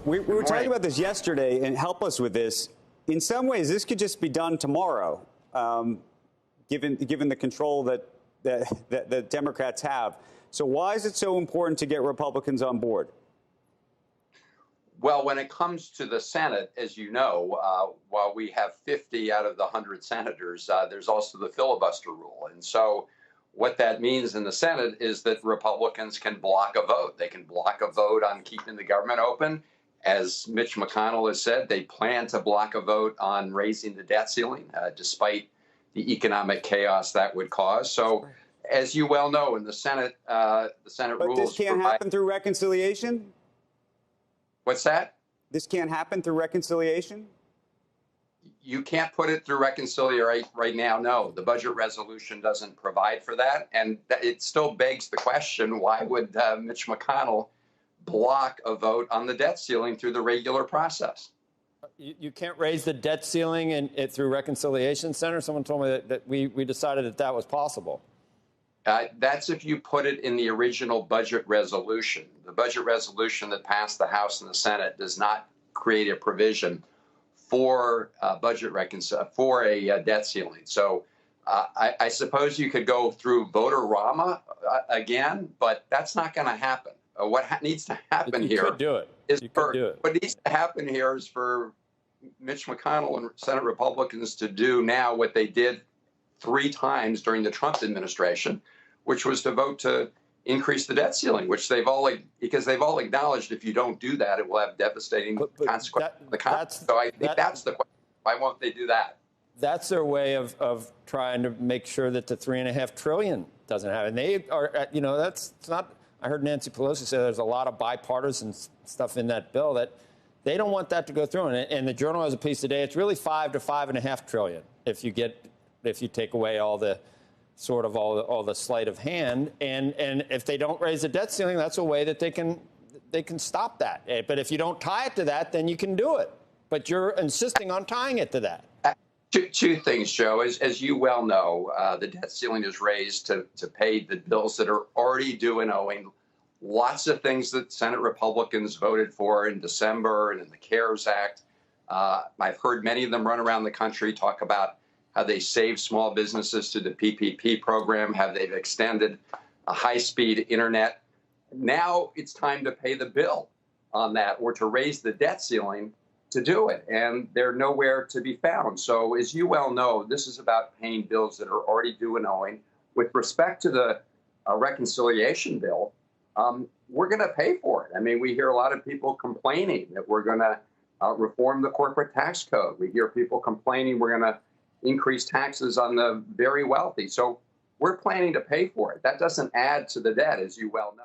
We were talking about this yesterday, and help us with this. In some ways, this could just be done tomorrow, given the control that the Democrats have. So why is it so important to get Republicans on board? Well, when it comes to the Senate, as you know, while we have 50 out of the 100 senators, there's also the filibuster rule. And so what that means in the Senate is that Republicans can block a vote. They can block a vote on keeping the government open. As Mitch McConnell has said, they plan to block a vote on raising the debt ceiling, despite the economic chaos that would cause. So, as you well know, in the Senate rules. But this can't happen through reconciliation? What's that? This can't happen through reconciliation? You can't put it through reconciliation right now. No, the budget resolution doesn't provide for that. And it still begs the question, why would Mitch McConnell block a vote on the debt ceiling through the regular process? You can't raise the debt ceiling through reconciliation, Senator? Someone told me that we decided that was possible. That's if you put it in the original budget resolution. The budget resolution that passed the House and the Senate does not create a provision for for a debt ceiling. So I suppose you could go through voter-rama again, but that's not going to happen. What needs to happen here what needs to happen here is for Mitch McConnell and Senate Republicans to do now what they did 3 times during the Trump administration, which was to vote to increase the debt ceiling, which they've all acknowledged if you don't do that, it will have devastating consequences. So I think that's the question. Why won't they do that? That's their way of trying to make sure that the $3.5 trillion doesn't happen. They are, that's not. I heard Nancy Pelosi say there's a lot of bipartisan stuff in that bill that they don't want that to go through. And the Journal has a piece today. It's really $5 to $5.5 trillion if you take away all the sleight of hand. And if they don't raise the debt ceiling, that's a way that they can stop that. But if you don't tie it to that, then you can do it. But you're insisting on tying it to that. Two things, Joe. As you well know, the debt ceiling is raised to pay the bills that are already due and owing. Lots of things that Senate Republicans voted for in December and in the CARES Act. I've heard many of them run around the country talk about how they saved small businesses to the PPP program, how they've extended a high-speed internet. Now it's time to pay the bill on that or to raise the debt ceiling to do it, and they're nowhere to be found. So as you well know, this is about paying bills that are already due and owing. With respect to the reconciliation bill, we're going to pay for it. I mean, we hear a lot of people complaining that we're going to reform the corporate tax code. We hear people complaining we're going to increase taxes on the very wealthy. So we're planning to pay for it. That doesn't add to the debt, as you well know.